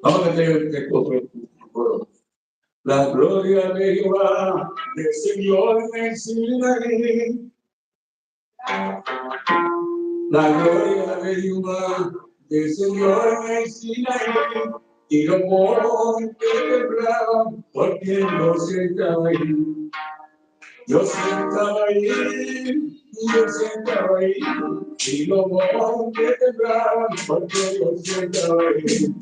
Vamos a tener que coger. La gloria de Jehová descendió en el Sinaí. La gloria de Jehová descendió en el Sinaí. Y los montes temblaban porque yo sentaba ahí. Yo sentaba ahí. Yo sentaba ahí. Y los montes temblaban porque yo sentaba ahí.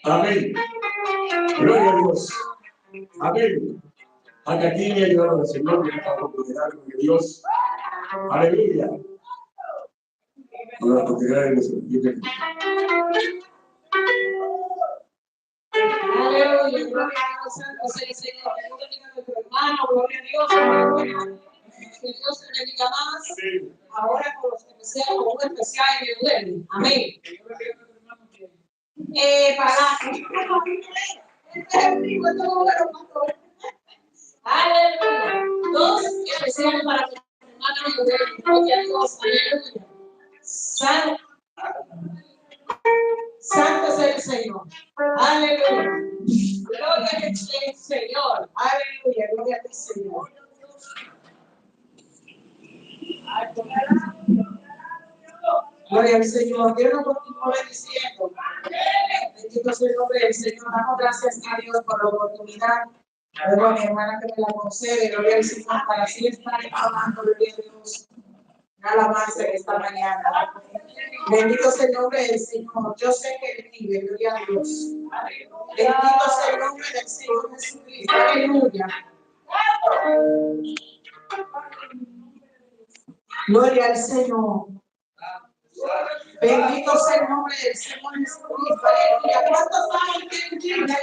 Amén. Gloria a Dios. Amén. Hasta aquí me ayudaron al Señor en esta oportunidad de Dios. Aleluya. Con la oportunidad de nuestro Dios. Aleluya. Gloria a Dios. Santo sea el Señor. Bendiga a nuestro hermano. Gloria a Dios. Aleluya. Que Dios te bendiga más. Ahora con los que deseamos un especial en el amén. Aleluya. Dos especiales para que hermano de gloria a Dios. Aleluya. Santo sea el Señor. Aleluya. Gloria al Señor. Aleluya. Gloria a ti, Señor. Gloria al Señor. Dios nos continúa bendiciendo. Bendito sea el nombre del Señor. Damos gracias a Dios por la oportunidad. Luego a mi hermana que me la concede. Gloria al Señor para así estar hablando de Dios. Alabanza en esta mañana. Bendito sea el nombre del Señor. Yo sé que Él vive. Gloria a Dios. Bendito sea el nombre del Señor Jesucristo. Aleluya. Gloria al Señor. Bendito sea el nombre del Señor Jesucristo. Aleluya. ¿Cuántos saben que Él vive?